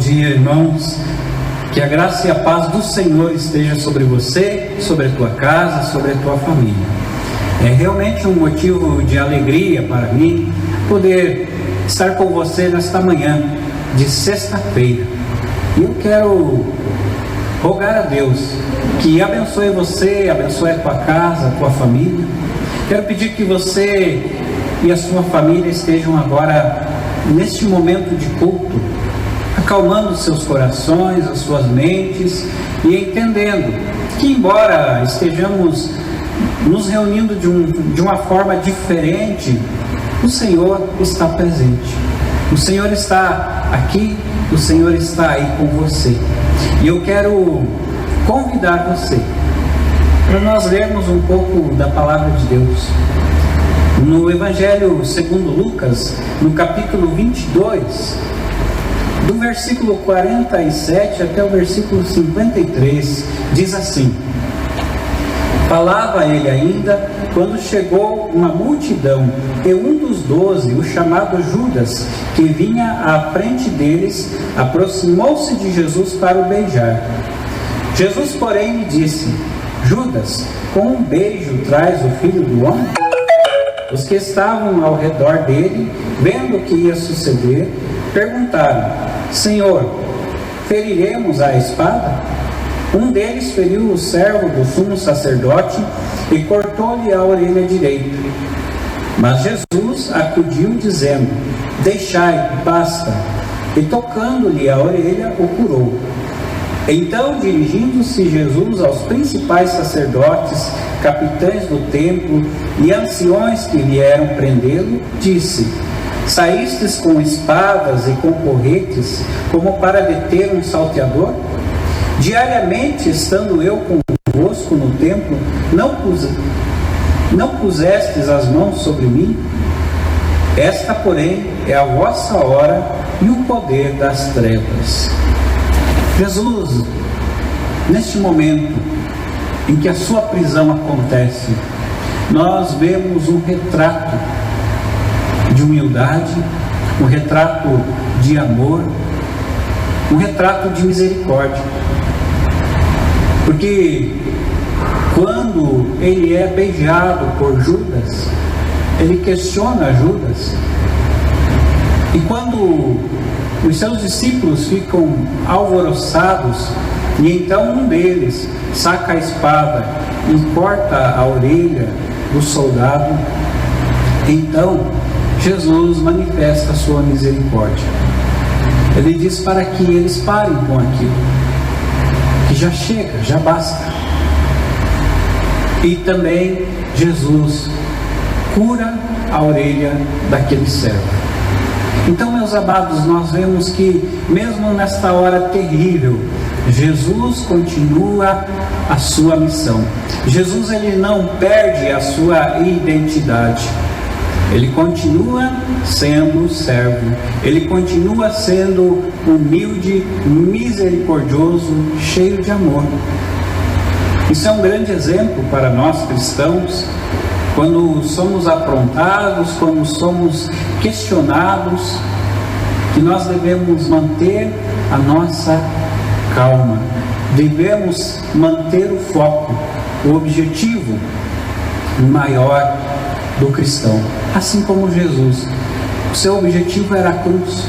dia, irmãos. Que a graça e a paz do Senhor esteja sobre você, sobre a tua casa, sobre a tua família. É realmente um motivo de alegria para mim poder estar com você nesta manhã de sexta-feira. E eu quero rogar a Deus que abençoe você, abençoe a tua casa, a tua família. Quero pedir que você e a sua família estejam agora neste momento de culto, acalmando seus corações, as suas mentes e entendendo que, embora estejamos nos reunindo de uma forma diferente, o Senhor está presente. O Senhor está aqui, o Senhor está aí com você. E eu quero convidar você para nós lermos um pouco da palavra de Deus. No Evangelho segundo Lucas, no capítulo 22, do versículo 47 até o versículo 53, diz assim: Falava ele ainda, quando chegou uma multidão, e um dos 12, o chamado Judas, que vinha à frente deles, aproximou-se de Jesus para o beijar. Jesus, porém, lhe disse: Judas, com um beijo traz o Filho do Homem? Os que estavam ao redor dele, vendo o que ia suceder, perguntaram: Senhor, feriremos a espada? Um deles feriu o servo do sumo sacerdote e cortou-lhe a orelha direita. Mas Jesus acudiu dizendo: Deixai, basta. E tocando-lhe a orelha, o curou. Então, dirigindo-se Jesus aos principais sacerdotes, capitães do templo e anciões que vieram prendê-lo, disse: Saístes com espadas e com porretes, como para deter um salteador? Diariamente, estando eu convosco no templo, não pusestes as mãos sobre mim? Esta, porém, é a vossa hora e o poder das trevas. Jesus, neste momento em que a sua prisão acontece, nós vemos um retrato de humildade, um retrato de amor, um retrato de misericórdia. Porque quando ele é beijado por Judas, ele questiona Judas. E quando os seus discípulos ficam alvoroçados, e então um deles saca a espada e corta a orelha do soldado, então Jesus manifesta a sua misericórdia. Ele diz para que eles parem com aquilo, que já chega, já basta. E também Jesus cura a orelha daquele servo. Então, meus amados, nós vemos que mesmo nesta hora terrível, Jesus continua a sua missão. Jesus, ele não perde a sua identidade. Ele continua sendo servo. Ele continua sendo humilde, misericordioso, cheio de amor. Isso é um grande exemplo para nós cristãos. Quando somos aprontados, quando somos questionados, que nós devemos manter a nossa calma, devemos manter o foco, o objetivo maior do cristão, assim como Jesus. O seu objetivo era a cruz.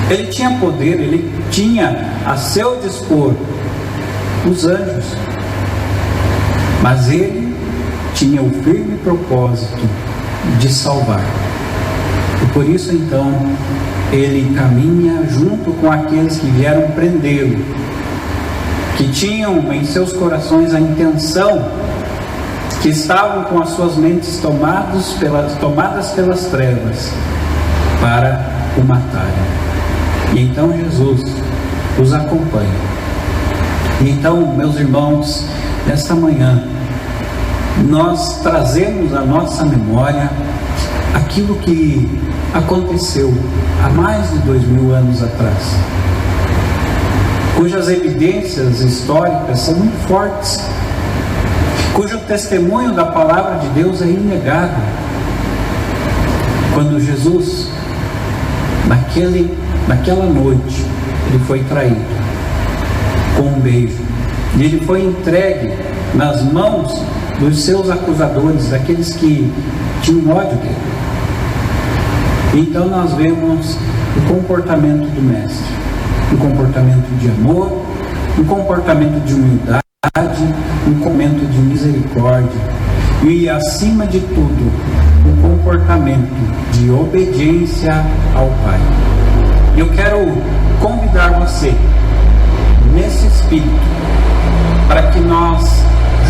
Ele tinha poder, ele tinha a seu dispor os anjos, mas ele tinha o firme propósito de salvar. E por isso então ele caminha junto com aqueles que vieram prendê-lo, que tinham em seus corações a intenção, que estavam com as suas mentes tomadas pelas trevas para o matarem. E então Jesus os acompanha. E então, meus irmãos, nesta manhã nós trazemos à nossa memória aquilo que aconteceu há mais de 2000 anos atrás, cujas evidências históricas são muito fortes, cujo testemunho da palavra de Deus é inegável. Quando Jesus, naquela noite, ele foi traído com um beijo. E ele foi entregue nas mãos dos seus acusadores, daqueles que tinham ódio dele. Então nós vemos o comportamento do Mestre, um comportamento de amor, um comportamento de humildade, um comportamento de misericórdia e, acima de tudo, um comportamento de obediência ao Pai. Eu quero convidar você, nesse espírito, para que nós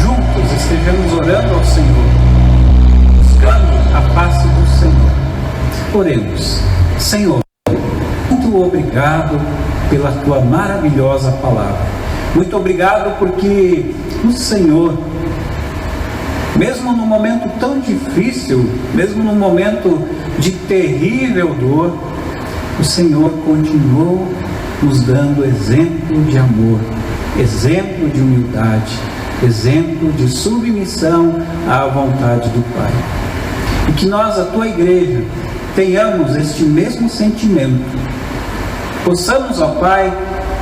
juntos estejamos orando ao Senhor, buscando a face do Senhor. Oremos. Senhor, muito obrigado pela tua maravilhosa palavra. Muito obrigado porque o Senhor, mesmo no momento tão difícil, mesmo no momento de terrível dor, o Senhor continuou nos dando exemplo de amor, exemplo de humildade, exemplo de submissão à vontade do Pai. E que nós, a tua igreja, tenhamos este mesmo sentimento. Possamos, ó Pai,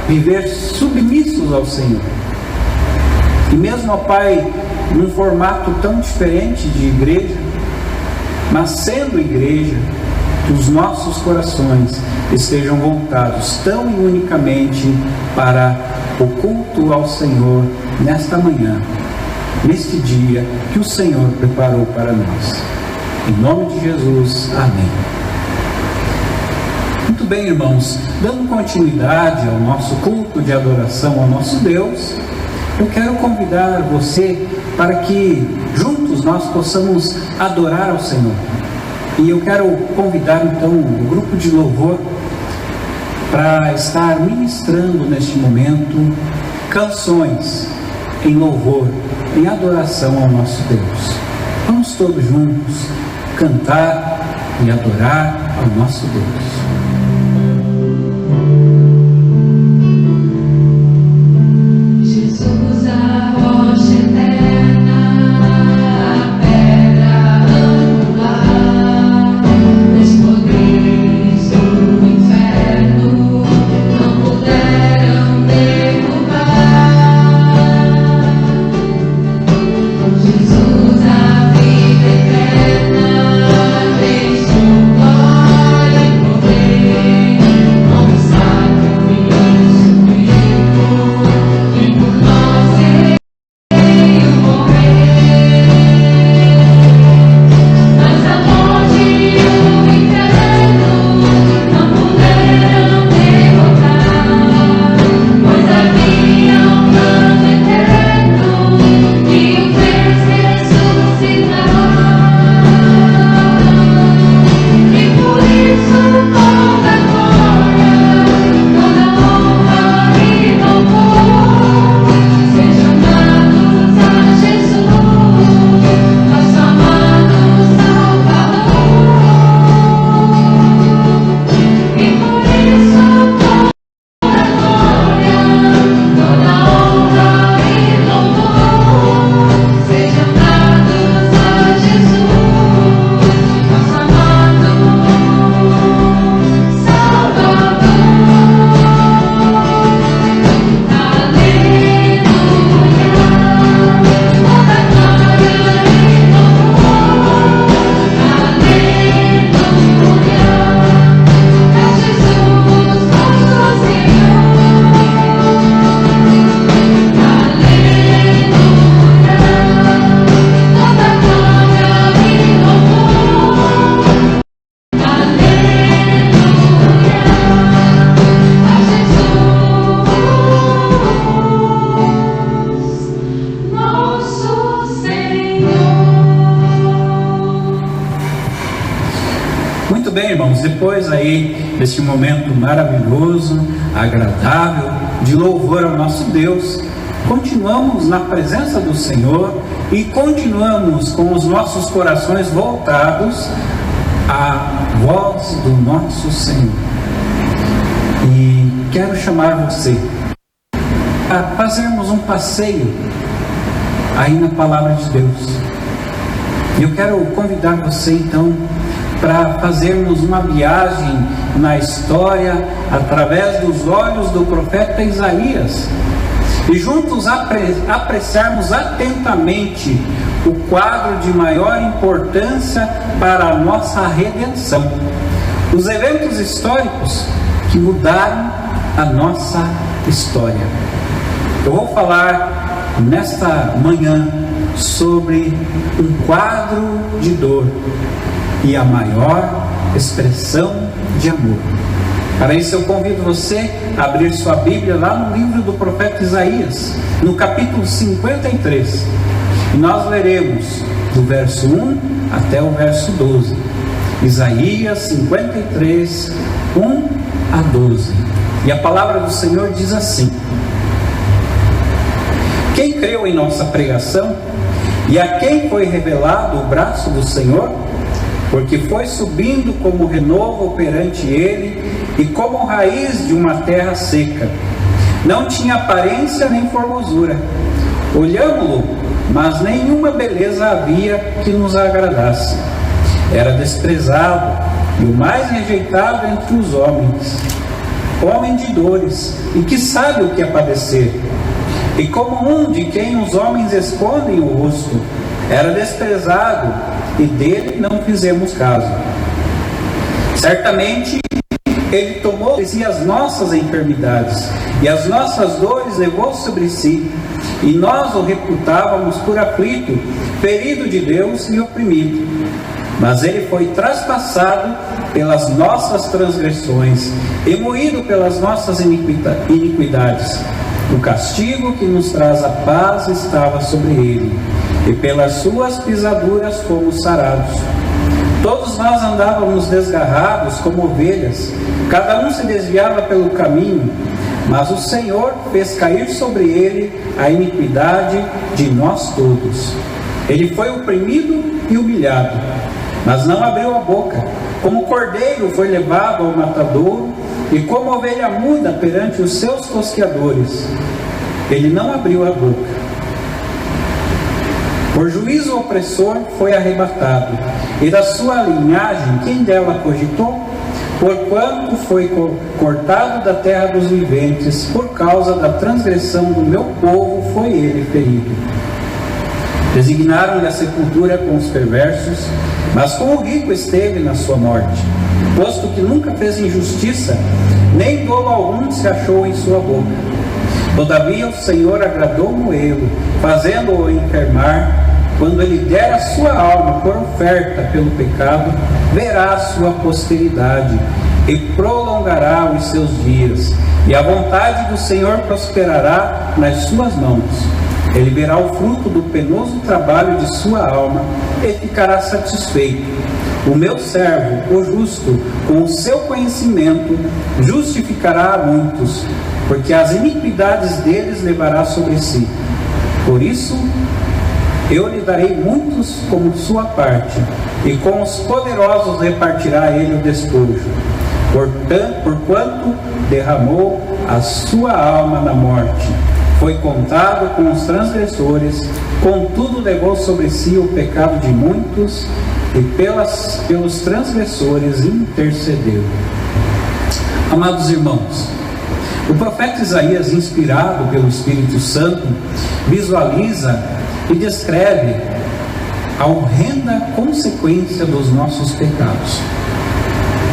viver submissos ao Senhor. E mesmo, ó Pai, num formato tão diferente de igreja, mas sendo igreja, que os nossos corações estejam voltados tão e unicamente para o culto ao Senhor nesta manhã, neste dia que o Senhor preparou para nós. Em nome de Jesus, amém. Muito bem, irmãos, dando continuidade ao nosso culto de adoração ao nosso Deus, eu quero convidar você para que juntos nós possamos adorar ao Senhor. E eu quero convidar então o grupo de louvor para estar ministrando neste momento canções em louvor, em adoração ao nosso Deus. Vamos todos juntos cantar e adorar ao nosso Deus. Depois aí deste momento maravilhoso, agradável, de louvor ao nosso Deus, continuamos na presença do Senhor e continuamos com os nossos corações voltados à voz do nosso Senhor. E quero chamar você a fazermos um passeio aí na Palavra de Deus. Eu quero convidar você então para fazermos uma viagem na história através dos olhos do profeta Isaías e juntos apreciarmos atentamente o quadro de maior importância para a nossa redenção, os eventos históricos que mudaram a nossa história. Eu vou falar nesta manhã sobre um quadro de dor e a maior expressão de amor. Para isso eu convido você a abrir sua Bíblia lá no livro do profeta Isaías, no capítulo 53. E nós leremos do verso 1 até o verso 12. Isaías 53, 1 a 12. E a palavra do Senhor diz assim: quem creu em nossa pregação, e a quem foi revelado o braço do Senhor? Porque foi subindo como renovo perante ele, e como raiz de uma terra seca. Não tinha aparência nem formosura. Olhámo-lo, mas nenhuma beleza havia que nos agradasse. Era desprezado e o mais rejeitado entre os homens, homem de dores, e que sabe o que é padecer. E como um de quem os homens escondem o rosto, era desprezado, e dele não fizemos caso. Certamente ele tomou de si as nossas enfermidades, e as nossas dores levou sobre si, e nós o reputávamos por aflito, ferido de Deus e oprimido. Mas ele foi traspassado pelas nossas transgressões, e moído pelas nossas iniquidades. O castigo que nos traz a paz estava sobre ele, e pelas suas pisaduras fomos sarados. Todos nós andávamos desgarrados como ovelhas, cada um se desviava pelo caminho, mas o Senhor fez cair sobre ele a iniquidade de nós todos. Ele foi oprimido e humilhado, mas não abriu a boca. Como cordeiro foi levado ao matadouro, e como ovelha muda perante os seus tosqueadores, ele não abriu a boca. Por juízo opressor foi arrebatado, e da sua linhagem quem dela cogitou? Porquanto foi cortado da terra dos viventes, por causa da transgressão do meu povo foi ele ferido. Designaram-lhe a sepultura com os perversos, mas com o rico esteve na sua morte, posto que nunca fez injustiça, nem dolo algum se achou em sua boca. Todavia o Senhor agradou moê-lo, fazendo-o enfermar. Quando ele der a sua alma por oferta pelo pecado, verá a sua posteridade e prolongará os seus dias, e a vontade do Senhor prosperará nas suas mãos. Ele verá o fruto do penoso trabalho de sua alma e ficará satisfeito. O meu servo, o justo, com o seu conhecimento, justificará a muitos, porque as iniquidades deles levará sobre si. Por isso, eu lhe darei muitos como sua parte, e com os poderosos repartirá ele o despojo. Porquanto derramou a sua alma na morte, foi contado com os transgressores, contudo levou sobre si o pecado de muitos, e pelos transgressores intercedeu. Amados irmãos, o profeta Isaías, inspirado pelo Espírito Santo, visualiza e descreve a horrenda consequência dos nossos pecados,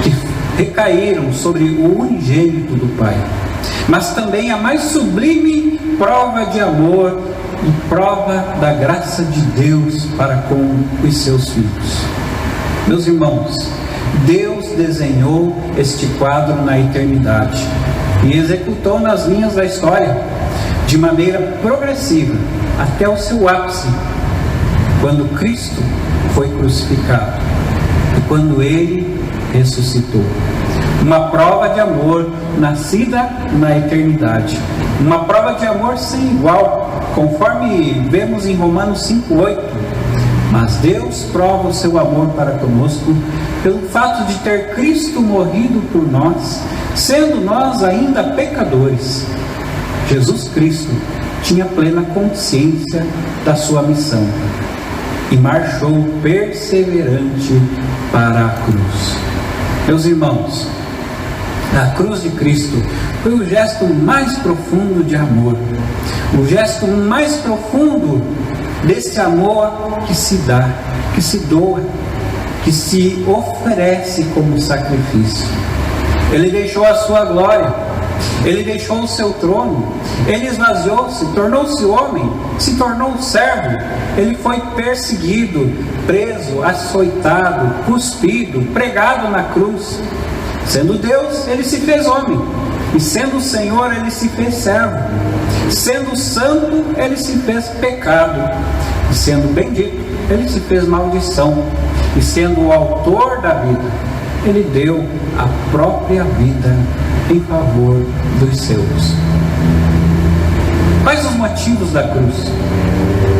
que recaíram sobre o unigênito do Pai, mas também a mais sublime prova de amor e prova da graça de Deus para com os seus filhos. Meus irmãos, Deus desenhou este quadro na eternidade e executou nas linhas da história de maneira progressiva até o seu ápice, quando Cristo foi crucificado e quando ele ressuscitou. Uma prova de amor nascida na eternidade, uma prova de amor sem igual, conforme vemos em Romanos 5:8. Mas Deus prova o seu amor para conosco pelo fato de ter Cristo morrido por nós, sendo nós ainda pecadores. Jesus Cristo tinha plena consciência da sua missão. e marchou perseverante para a cruz. Meus irmãos, a cruz de Cristo foi o gesto mais profundo de amor, o gesto mais profundo desse amor que se dá, que se doa, que se oferece como sacrifício. Ele deixou a sua glória, ele deixou o seu trono, ele esvaziou-se, tornou-se homem, se tornou servo, ele foi perseguido, preso, açoitado, cuspido, pregado na cruz. Sendo Deus, ele se fez homem, e sendo o Senhor, ele se fez servo. Sendo santo, ele se fez pecado, e sendo bendito, ele se fez maldição, e sendo o autor da vida, ele deu a própria vida em favor dos seus. Quais os motivos da cruz?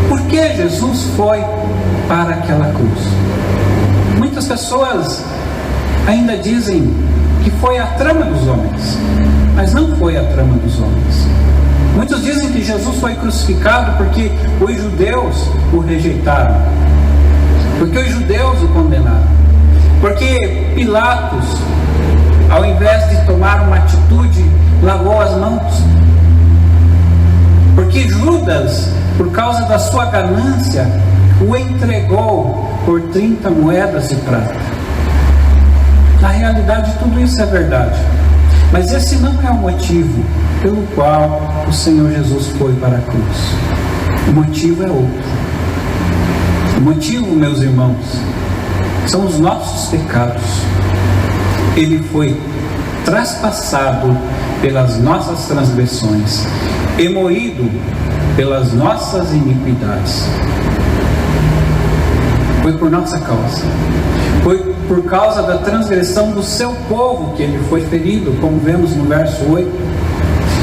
Por que Jesus foi para aquela cruz? Muitas pessoas ainda dizem que foi a trama dos homens, mas não foi a trama dos homens. Muitos dizem que Jesus foi crucificado porque os judeus o rejeitaram, porque os judeus o condenaram, porque Pilatos, ao invés de tomar uma atitude, lavou as mãos, porque Judas, por causa da sua ganância, o entregou por 30 moedas de prata. Na realidade, tudo isso é verdade, mas esse não é o motivo pelo qual o Senhor Jesus foi para a cruz. O motivo é outro. O motivo, meus irmãos, são os nossos pecados. Ele foi traspassado pelas nossas transgressões e moído pelas nossas iniquidades. Foi por nossa causa. Foi por causa da transgressão do seu povo que ele foi ferido, como vemos no verso 8.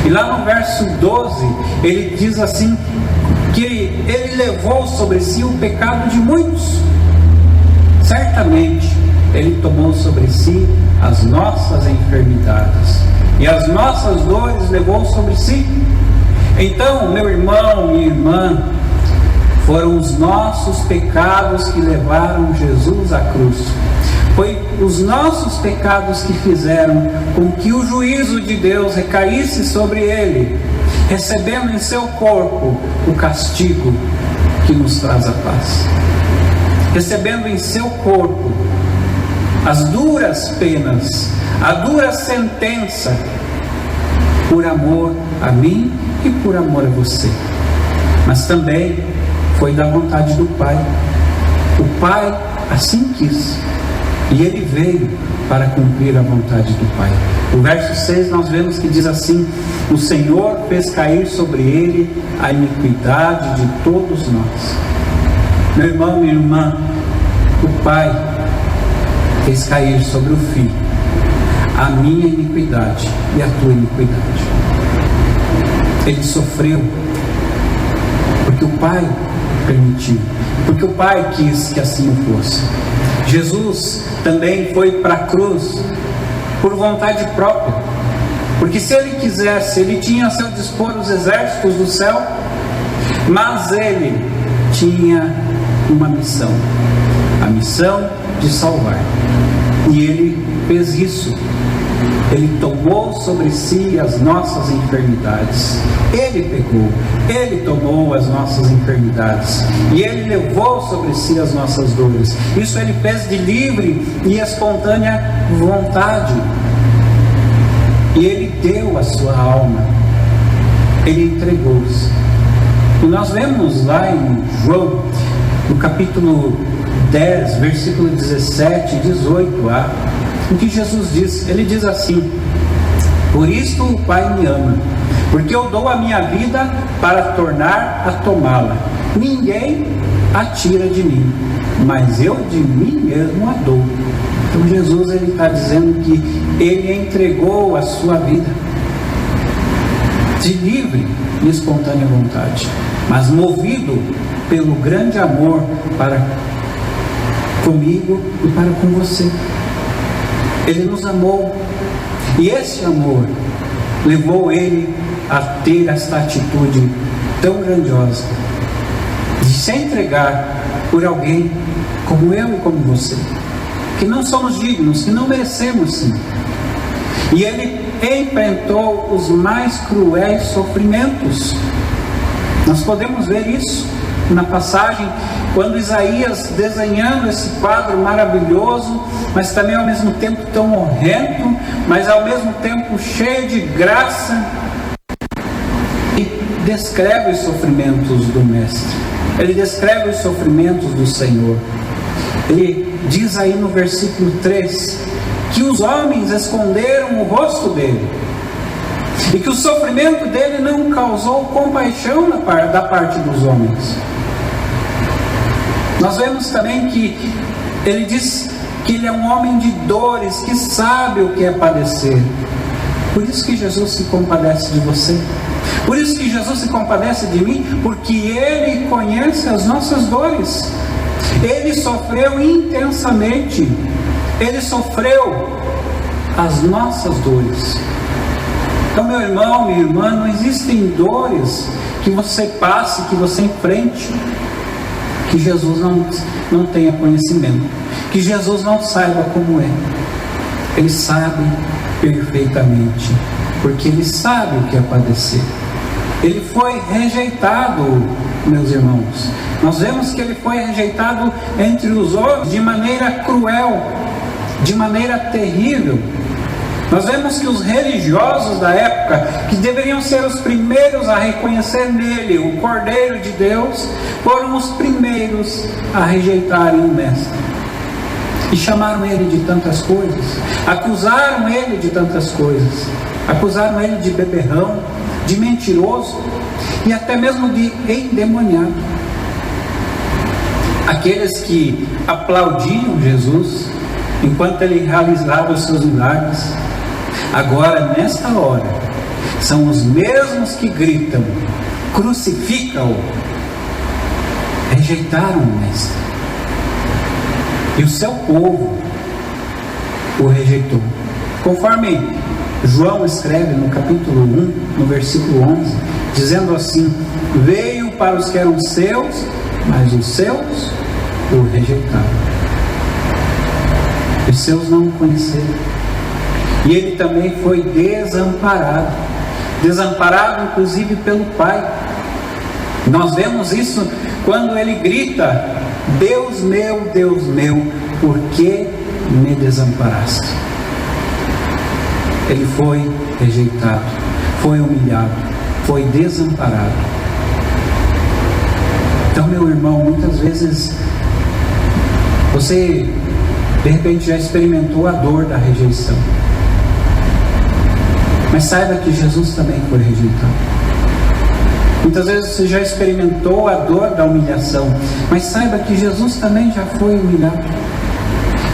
E lá no verso 12, ele diz assim, que ele levou sobre si o pecado de muitos. Certamente, ele tomou sobre si as nossas enfermidades, e as nossas dores levou sobre si. Então, meu irmão, minha irmã, foram os nossos pecados que levaram Jesus à cruz. Foi os nossos pecados que fizeram com que o juízo de Deus recaísse sobre ele, recebendo em seu corpo o castigo que nos traz a paz, recebendo em seu corpo as duras penas, a dura sentença, por amor a mim e por amor a você. Mas também foi da vontade do Pai. O Pai assim quis, e ele veio para cumprir a vontade do Pai. O verso 6 nós vemos que diz assim: o Senhor fez cair sobre ele a iniquidade de todos nós. Meu irmão, minha irmã, o Pai fez cair sobre o Filho a minha iniquidade e a tua iniquidade. Ele sofreu porque o Pai permitiu, porque o Pai quis que assim fosse. Jesus também foi para a cruz por vontade própria, porque se ele quisesse, ele tinha a seu dispor os exércitos do céu, mas ele tinha uma missão, a missão de salvar, e ele fez isso. Ele tomou sobre si as nossas enfermidades. Ele pegou, ele tomou as nossas enfermidades, e ele levou sobre si as nossas dores. Isso ele fez de livre e espontânea vontade. E ele deu a sua alma, ele entregou-se. E nós vemos lá em João, no capítulo 10, versículo 17 e 18a, o que Jesus diz. Ele diz assim: por isto o Pai me ama, porque eu dou a minha vida para tornar a tomá-la. Ninguém a tira de mim, mas eu de mim mesmo a dou. Então Jesus, ele está dizendo que ele entregou a sua vida de livre e espontânea vontade, mas movido pelo grande amor para comigo e para com você. Ele nos amou, e esse amor levou ele a ter esta atitude tão grandiosa de se entregar por alguém como eu e como você, que não somos dignos, que não merecemos sim. E ele enfrentou os mais cruéis sofrimentos. Nós podemos ver isso na passagem, quando Isaías, desenhando esse quadro maravilhoso, mas também ao mesmo tempo tão horrendo, mas ao mesmo tempo cheio de graça, e descreve os sofrimentos do Mestre. Ele descreve os sofrimentos do Senhor. Ele diz aí no versículo 3 que os homens esconderam o rosto dele, e que o sofrimento dele não causou compaixão da parte dos homens. Nós vemos também que ele diz que ele é um homem de dores, que sabe o que é padecer. Por isso que Jesus se compadece de você. Por isso que Jesus se compadece de mim, porque Ele conhece as nossas dores. Ele sofreu intensamente. Ele sofreu as nossas dores. Então, meu irmão, minha irmã, não existem dores que você passe, que você enfrente, que Jesus não tenha conhecimento, que Jesus não saiba como é. Ele sabe perfeitamente, porque Ele sabe o que é padecer. Ele foi rejeitado, meus irmãos. Nós vemos que Ele foi rejeitado entre os homens de maneira cruel, de maneira terrível. Nós vemos que os religiosos da época, que deveriam ser os primeiros a reconhecer nele o Cordeiro de Deus, foram os primeiros a rejeitarem o Mestre. E chamaram ele de tantas coisas, acusaram ele de tantas coisas, acusaram ele de beberrão, de mentiroso e até mesmo de endemoniado. Aqueles que aplaudiam Jesus enquanto ele realizava os seus milagres, agora nesta hora são os mesmos que gritam: crucifica-o. Rejeitaram o Mestre, e o seu povo o rejeitou, conforme João escreve no capítulo 1, no versículo 11, dizendo assim: veio para os que eram seus, mas os seus o rejeitaram. Os seus não o conheceram. E ele também foi desamparado, inclusive pelo Pai. Nós vemos isso quando ele grita: Deus meu, por que me desamparaste? Ele foi rejeitado, foi humilhado, foi desamparado. Então, meu irmão, muitas vezes você de repente já experimentou a dor da rejeição, mas saiba que Jesus também foi rejeitado. Muitas vezes você já experimentou a dor da humilhação, mas saiba que Jesus também já foi humilhado,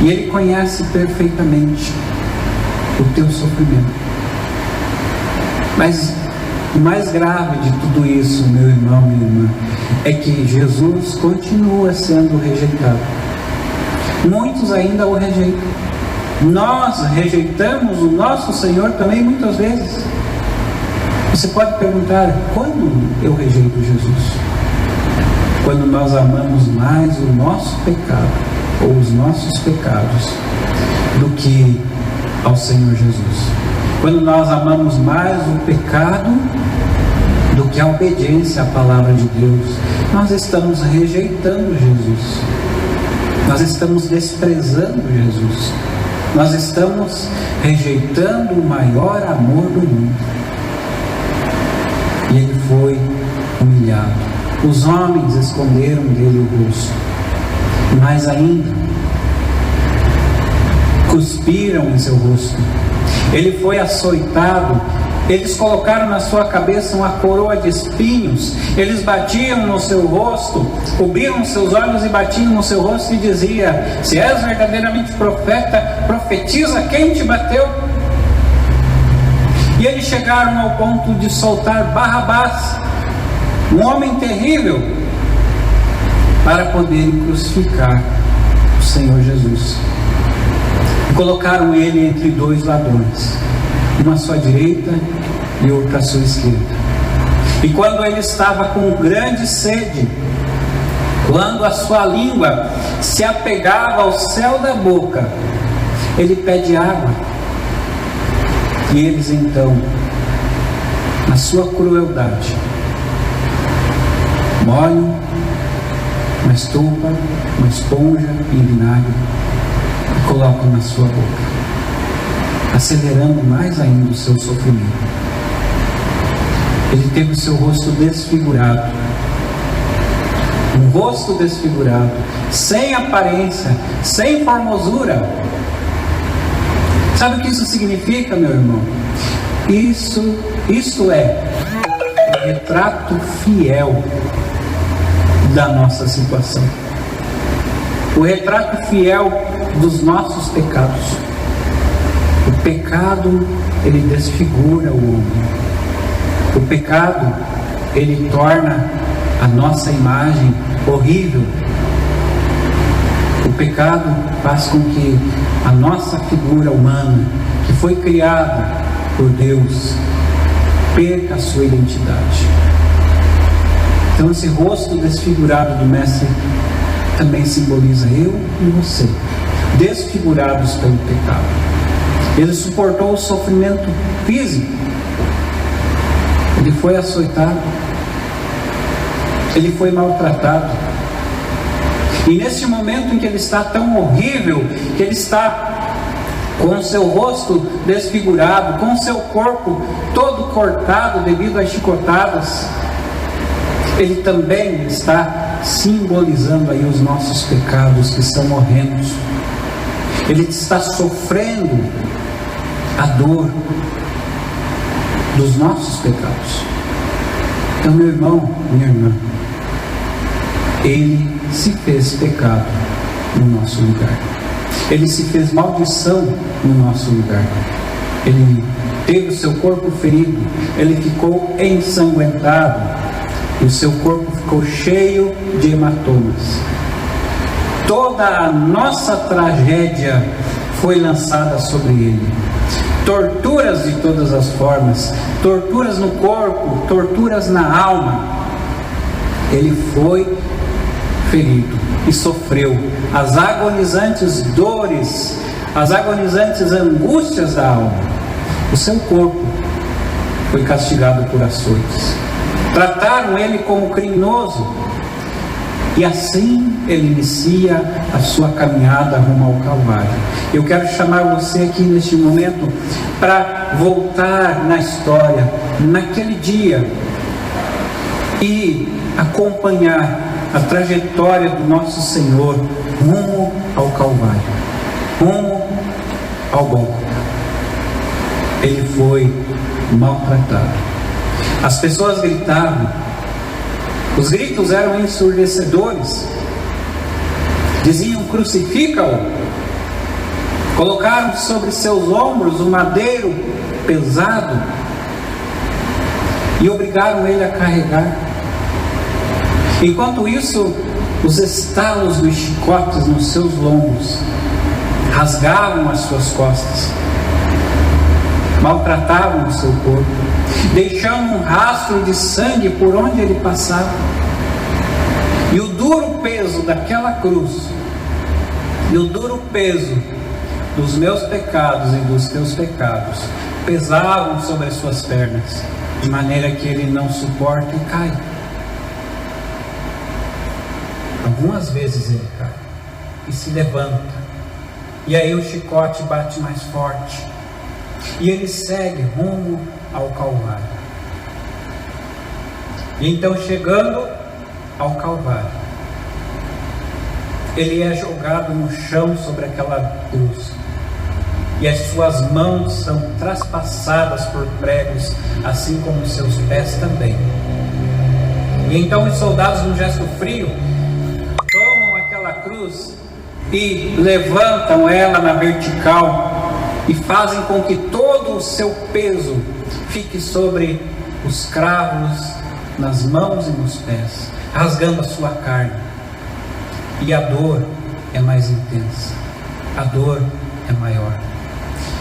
e Ele conhece perfeitamente o teu sofrimento. Mas o mais grave de tudo isso, meu irmão, minha irmã, é que Jesus continua sendo rejeitado. Muitos ainda o rejeitam. Nós rejeitamos o nosso Senhor também muitas vezes. Você pode perguntar: quando eu rejeito Jesus? Quando nós amamos mais o nosso pecado, ou os nossos pecados, do que ao Senhor Jesus. Quando nós amamos mais o pecado do que a obediência à palavra de Deus, nós estamos rejeitando Jesus. Nós estamos desprezando Jesus. Nós estamos rejeitando o maior amor do mundo. E ele foi humilhado. Os homens esconderam dele o rosto. Mais ainda, cuspiram em seu rosto. Ele foi açoitado. Eles colocaram na sua cabeça uma coroa de espinhos. Eles batiam no seu rosto, cobriam seus olhos e batiam no seu rosto e dizia: se és verdadeiramente profeta, profetiza quem te bateu. E eles chegaram ao ponto de soltar Barrabás, um homem terrível, para poderem crucificar o Senhor Jesus. E colocaram ele entre dois ladrões, uma à sua direita e outra à sua esquerda. E quando ele estava com grande sede, Quando a sua língua se apegava ao céu da boca, ele pede água. E eles então, na sua crueldade, molham uma estopa, uma esponja em vinagre e colocam na sua boca, acelerando mais ainda o seu sofrimento. Ele teve o seu rosto desfigurado, um rosto desfigurado, sem aparência, sem formosura. Sabe o que isso significa, meu irmão? Isso é o retrato fiel da nossa situação, o retrato fiel dos nossos pecados. O pecado, ele desfigura o homem. O pecado, ele torna a nossa imagem horrível. O pecado faz com que a nossa figura humana, que foi criada por Deus, perca a sua identidade. Então esse rosto desfigurado do Mestre também simboliza eu e você, desfigurados pelo pecado. Ele suportou o sofrimento físico. Ele foi açoitado. Ele foi maltratado. E nesse momento em que ele está tão horrível, que ele está com o seu rosto desfigurado, com o seu corpo todo cortado devido às chicotadas, ele também está simbolizando aí os nossos pecados, que são horrendos. Ele está sofrendo a dor dos nossos pecados. Então, meu irmão, minha irmã, ele se fez pecado no nosso lugar. Ele se fez maldição no nosso lugar. Ele teve o seu corpo ferido, ele ficou ensanguentado, e o seu corpo ficou cheio de hematomas. Toda a nossa tragédia foi lançada sobre ele. Torturas de todas as formas, torturas no corpo, torturas na alma. Ele foi ferido e sofreu as agonizantes dores, as agonizantes angústias da alma. O seu corpo foi castigado por açoites. Trataram ele como criminoso, e assim ele inicia a sua caminhada rumo ao Calvário. Eu quero chamar você aqui neste momento para voltar na história, naquele dia, e acompanhar a trajetória do nosso Senhor rumo ao Calvário, rumo ao Gólgota. Ele foi maltratado. As pessoas gritavam, os gritos eram ensurdecedores, diziam: crucifica-o. Colocaram sobre seus ombros um madeiro pesado e obrigaram ele a carregar. Enquanto isso, os estalos dos chicotes nos seus lombos rasgavam as suas costas, maltratavam o seu corpo, deixando um rastro de sangue por onde ele passava. E o duro peso daquela cruz, e o duro peso dos meus pecados e dos teus pecados, pesavam sobre as suas pernas, de maneira que ele não suporta e cai. Algumas vezes ele cai e se levanta, e aí o chicote bate mais forte, e ele segue rumo ao Calvário. E então, chegando ao Calvário, ele é jogado no chão sobre aquela cruz, e as suas mãos são traspassadas por pregos, assim como os seus pés também. E então os soldados, num gesto frio, tomam aquela cruz e levantam ela na vertical e fazem com que todo o seu peso fique sobre os cravos, nas mãos e nos pés, rasgando a sua carne. E a dor é mais intensa, a dor é maior.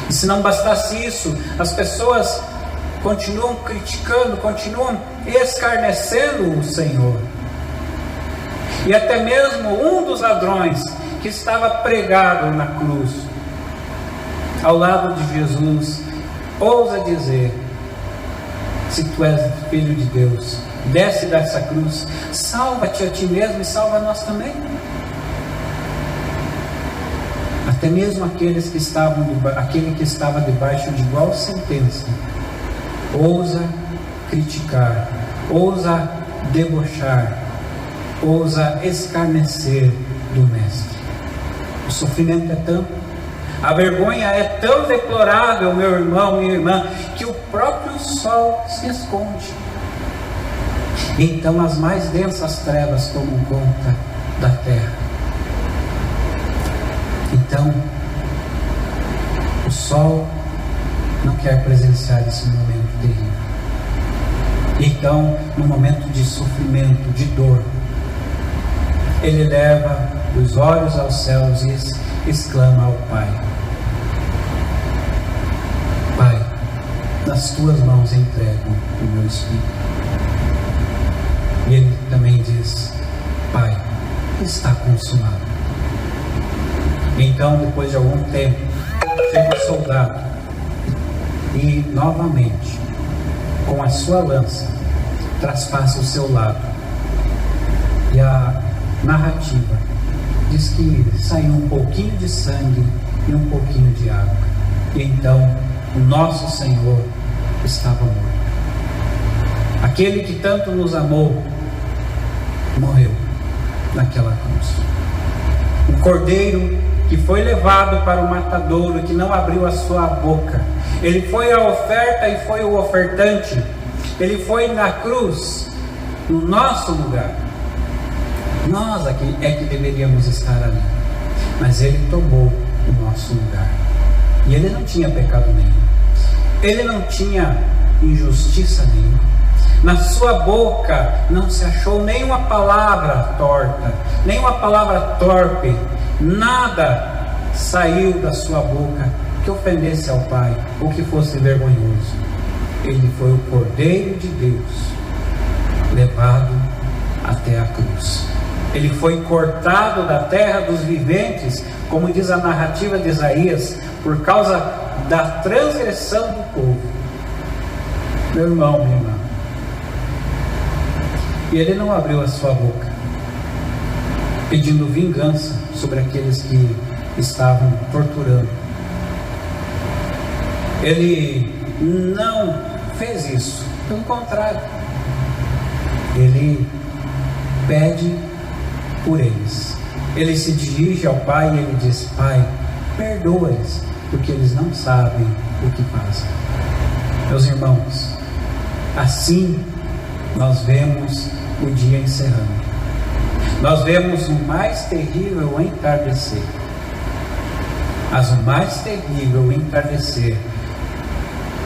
E se não bastasse isso, as pessoas continuam criticando, continuam escarnecendo o Senhor. E até mesmo um dos ladrões que estava pregado na cruz, ao lado de Jesus, ousa dizer: se tu és filho de Deus, desce dessa cruz, salva-te a ti mesmo e salva nós também. Até mesmo aquele que estava debaixo de igual sentença, ousa criticar, ousa debochar, ousa escarnecer do Mestre. O sofrimento é tanto, a vergonha é tão deplorável, meu irmão, minha irmã, que o próprio sol se esconde. Então as mais densas trevas tomam conta da terra. Então o sol não quer presenciar esse momento terrível. Então, no momento de sofrimento, de dor, ele leva os olhos aos céus e exclama ao Pai: Pai, nas tuas mãos entrego o meu espírito. E ele também diz: Pai, está consumado. Então, depois de algum tempo, chega o soldado e novamente, com a sua lança, traspassa o seu lado. E a narrativa diz que saiu um pouquinho de sangue e um pouquinho de água. E então o nosso Senhor estava morto. Aquele que tanto nos amou morreu naquela cruz. Um cordeiro que foi levado para o matadouro e que não abriu a sua boca. Ele foi a oferta e foi o ofertante. Ele foi na cruz, no nosso lugar. Nós aqui é que deveríamos estar ali. Mas ele tomou o nosso lugar. E ele não tinha pecado nenhum. Ele não tinha injustiça nenhuma. Na sua boca não se achou nenhuma palavra torta, nenhuma palavra torpe. Nada saiu da sua boca que ofendesse ao Pai ou que fosse vergonhoso. Ele foi o Cordeiro de Deus, levado até a cruz. Ele foi cortado da terra dos viventes, como diz a narrativa de Isaías, por causa da transgressão do povo. Meu irmão, minha irmã. E ele não abriu a sua boca, pedindo vingança sobre aqueles que estavam torturando. Ele não fez isso, pelo contrário, ele pede por eles. Ele se dirige ao Pai e ele diz: Pai, perdoa-lhes, porque eles não sabem o que fazem. Meus irmãos, assim nós vemos o dia encerrando. Nós vemos o mais terrível entardecer. Mas o mais terrível entardecer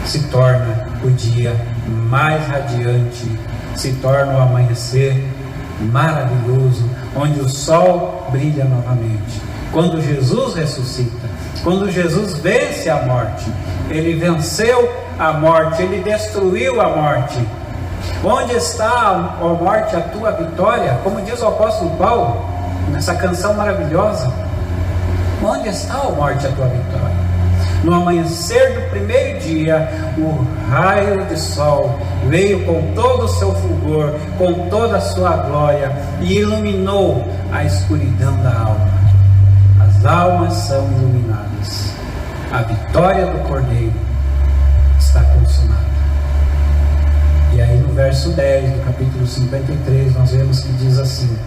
se torna o dia mais radiante, se torna o amanhecer maravilhoso, onde o sol brilha novamente. Quando Jesus ressuscita, quando Jesus vence a morte, ele venceu a morte, ele destruiu a morte. Onde está, ó morte, a tua vitória? Como diz o apóstolo Paulo, nessa canção maravilhosa: onde está, ó morte, a tua vitória? No amanhecer do primeiro dia, o raio de sol veio com todo o seu fulgor, com toda a sua glória, e iluminou a escuridão da alma. As almas são iluminadas. A vitória do Cordeiro está consumada. E aí no verso 10 do capítulo 53 nós vemos que diz assim: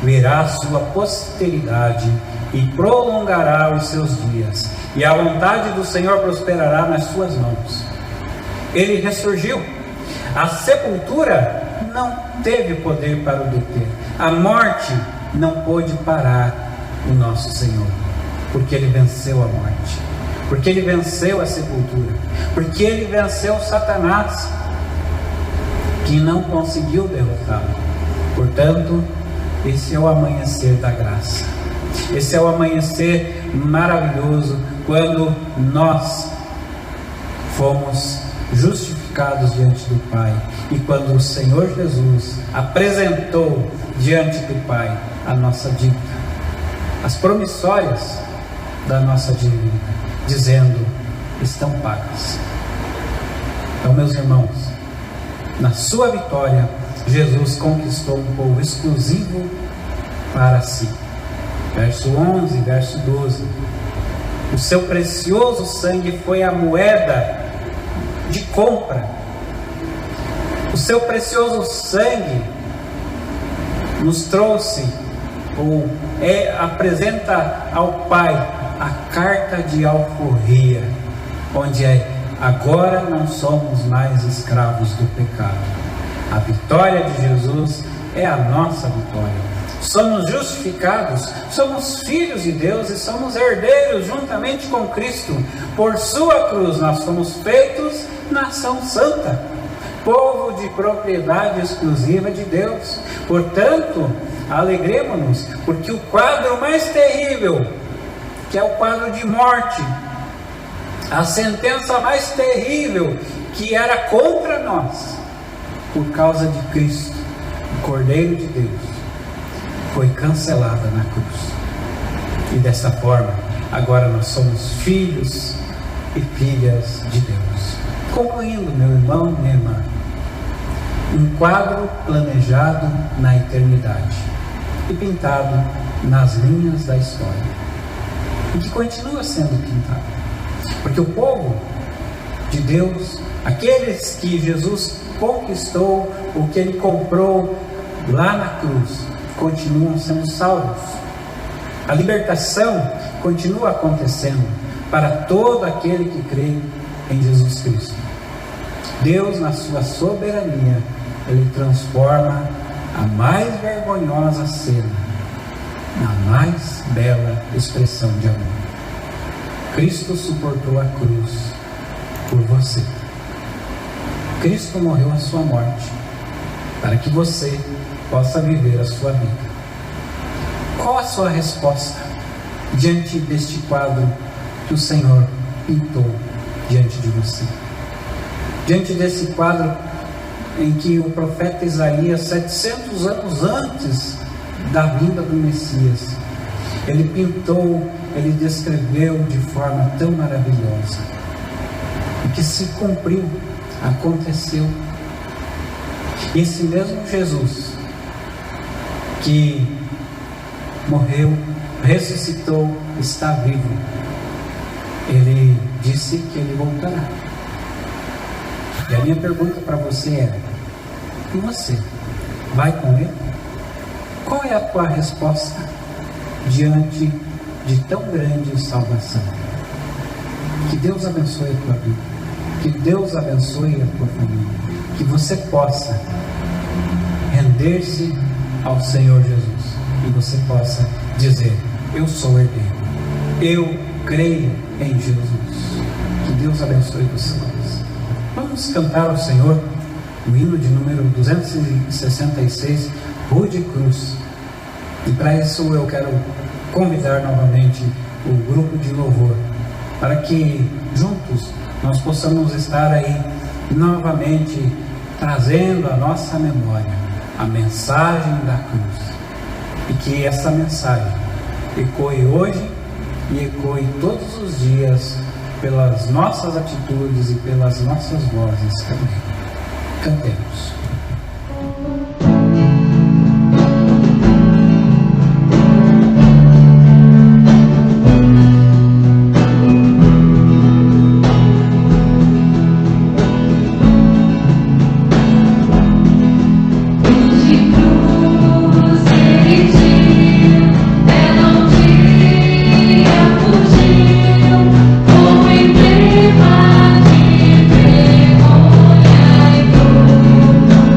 verá a sua posteridade e prolongará os seus dias, e a vontade do Senhor prosperará nas suas mãos. Ele ressurgiu. A sepultura não teve poder para o deter. A morte não pôde parar o nosso Senhor, porque ele venceu a morte, porque ele venceu a sepultura, porque ele venceu Satanás, que não conseguiu derrotá-lo. Portanto, esse é o amanhecer da graça. Esse é o amanhecer maravilhoso, quando nós fomos justificados diante do Pai. E quando o Senhor Jesus apresentou diante do Pai a nossa dívida, as promissórias da nossa dívida, dizendo: estão pagas. Então, meus irmãos, na sua vitória, Jesus conquistou um povo exclusivo para si. Verso 11, verso 12. O seu precioso sangue foi a moeda de compra. O seu precioso sangue nos trouxe, ou apresenta ao Pai a carta de alforria, onde agora não somos mais escravos do pecado. A vitória de Jesus é a nossa vitória. Somos justificados, somos filhos de Deus e somos herdeiros juntamente com Cristo. Por sua cruz nós fomos feitos nação santa, povo de propriedade exclusiva de Deus. Portanto, alegremos-nos, porque o quadro mais terrível, que é o quadro de morte, a sentença mais terrível que era contra nós, por causa de Cristo, o Cordeiro de Deus, foi cancelada na cruz. E dessa forma, agora nós somos filhos e filhas de Deus. Concluindo, meu irmão, minha irmã, um quadro planejado na eternidade e pintado nas linhas da história, e que continua sendo pintado, porque o povo de Deus, aqueles que Jesus conquistou, o que Ele comprou lá na cruz, continuam sendo salvos. A libertação continua acontecendo para todo aquele que crê em Jesus Cristo. Deus, na sua soberania, Ele transforma a mais vergonhosa cena na mais bela expressão de amor. Cristo suportou a cruz por você. Cristo morreu a sua morte para que você possa viver a sua vida. Qual a sua resposta diante deste quadro que o Senhor pintou diante de você? Diante desse quadro em que o profeta Isaías, 700 anos antes da vinda do Messias, ele pintou, ele descreveu de forma tão maravilhosa, e que se cumpriu, aconteceu. Esse mesmo Jesus que morreu, ressuscitou, está vivo, Ele disse que Ele voltará. E a minha pergunta para você é: e você vai com Ele? Qual é a tua resposta diante de tão grande salvação? Que Deus abençoe a tua vida, que Deus abençoe a tua família, que você possa render-se ao Senhor Jesus e você possa dizer: eu sou herdeiro, eu creio em Jesus. Que Deus abençoe vocês. Vamos cantar ao Senhor o hino de número 266, Rude Cruz. E para isso eu quero convidar novamente o grupo de louvor, para que juntos nós possamos estar aí novamente trazendo à nossa memória a mensagem da cruz, e que essa mensagem ecoe hoje e ecoe todos os dias pelas nossas atitudes e pelas nossas vozes também. Cantemos. Como emblema de vergonha e dor.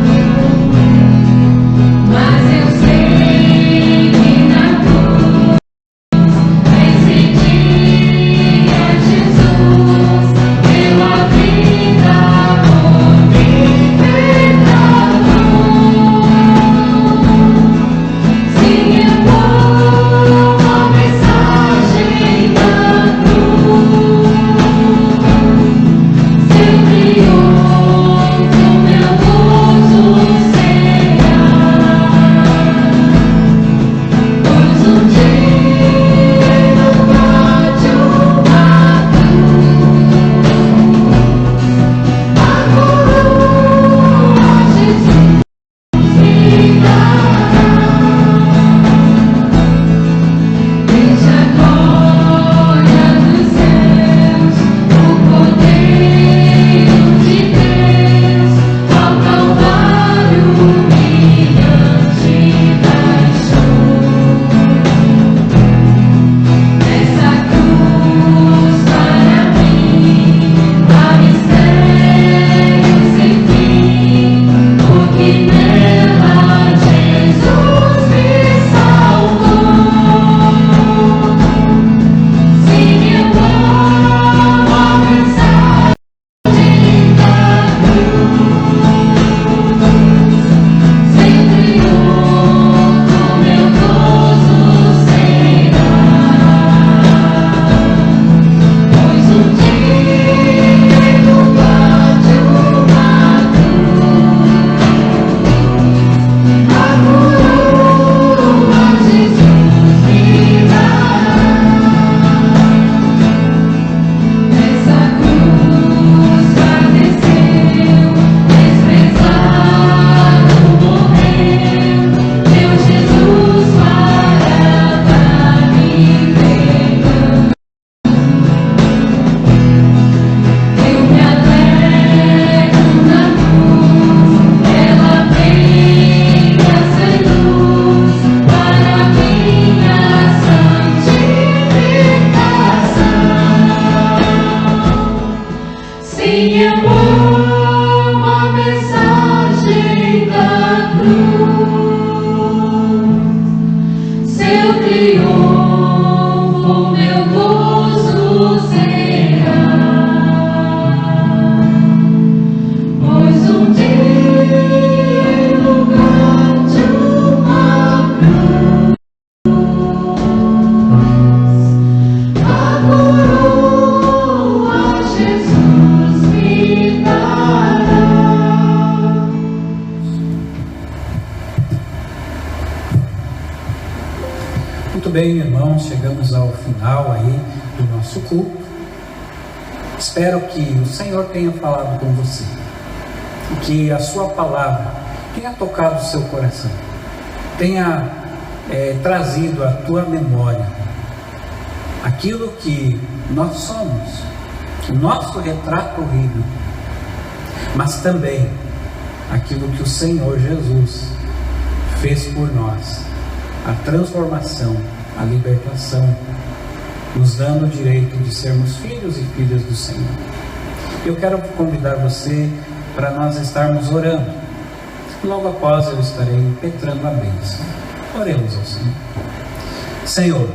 final aí do nosso culto. Espero que o Senhor tenha falado com você, e que a sua palavra tenha tocado o seu coração, tenha trazido à tua memória aquilo que nós somos, o nosso retrato horrível, mas também aquilo que o Senhor Jesus fez por nós, a transformação, a libertação, nos dando o direito de sermos filhos e filhas do Senhor. Eu quero convidar você para nós estarmos orando. Logo após eu estarei impetrando a bênção. Oremos ao Senhor. Senhor,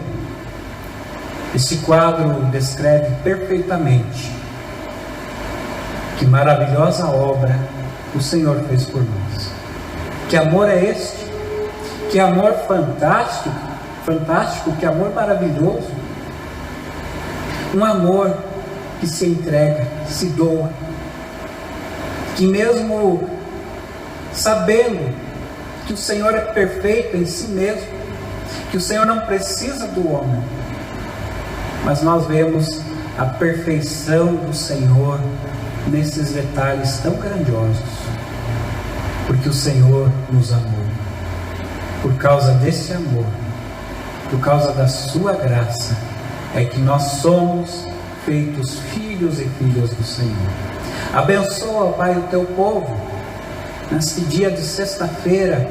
esse quadro descreve perfeitamente que maravilhosa obra o Senhor fez por nós. Que amor é este? Que amor fantástico, que amor maravilhoso. Um amor que se entrega, se doa, que mesmo sabendo que o Senhor é perfeito em si mesmo, que o Senhor não precisa do homem, mas nós vemos a perfeição do Senhor nesses detalhes tão grandiosos, porque o Senhor nos amou. Por causa desse amor, por causa da sua graça, é que nós somos feitos filhos e filhas do Senhor. Abençoa, Pai, o teu povo neste dia de sexta-feira,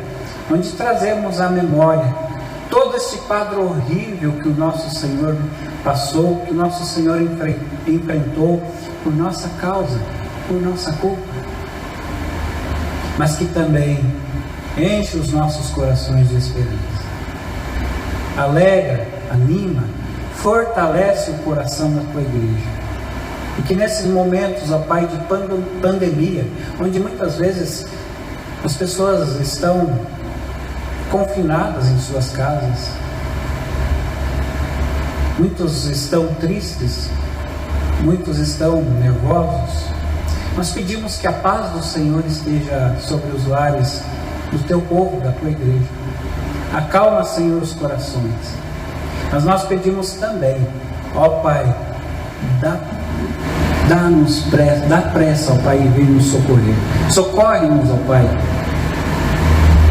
onde trazemos à memória todo esse quadro horrível que o nosso Senhor passou, que o nosso Senhor enfrentou por nossa causa, por nossa culpa, mas que também enche os nossos corações de esperança, alegra, anima, fortalece o coração da tua igreja. E que nesses momentos, ó Pai, de pandemia, onde muitas vezes as pessoas estão confinadas em suas casas, muitos estão tristes, muitos estão nervosos, nós pedimos que a paz do Senhor esteja sobre os lares do teu povo, da tua igreja. Acalma, Senhor, os corações. Mas nós pedimos também, ó Pai, dá pressa, ó Pai, e vem nos socorrer. Socorre-nos, ó Pai,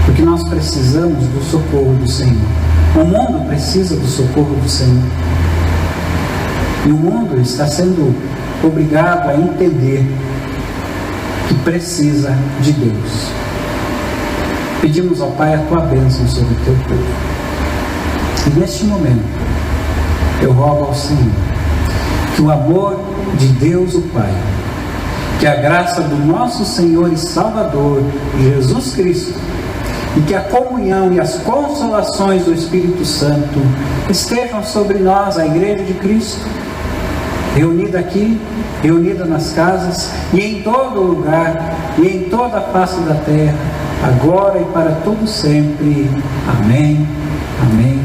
porque nós precisamos do socorro do Senhor. O mundo precisa do socorro do Senhor. E o mundo está sendo obrigado a entender que precisa de Deus. Pedimos ao Pai a tua bênção sobre o teu povo. E neste momento, eu rogo ao Senhor que o amor de Deus o Pai, que a graça do nosso Senhor e Salvador Jesus Cristo, e que a comunhão e as consolações do Espírito Santo estejam sobre nós, a Igreja de Cristo, reunida aqui, reunida nas casas e em todo lugar e em toda a face da terra, agora e para todo sempre. Amém, amém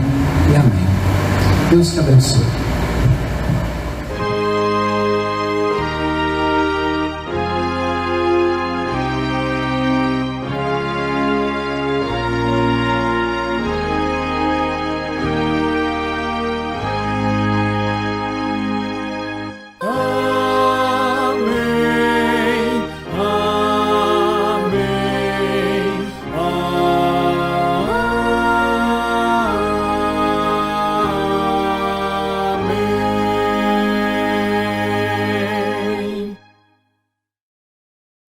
e amém. Deus te abençoe.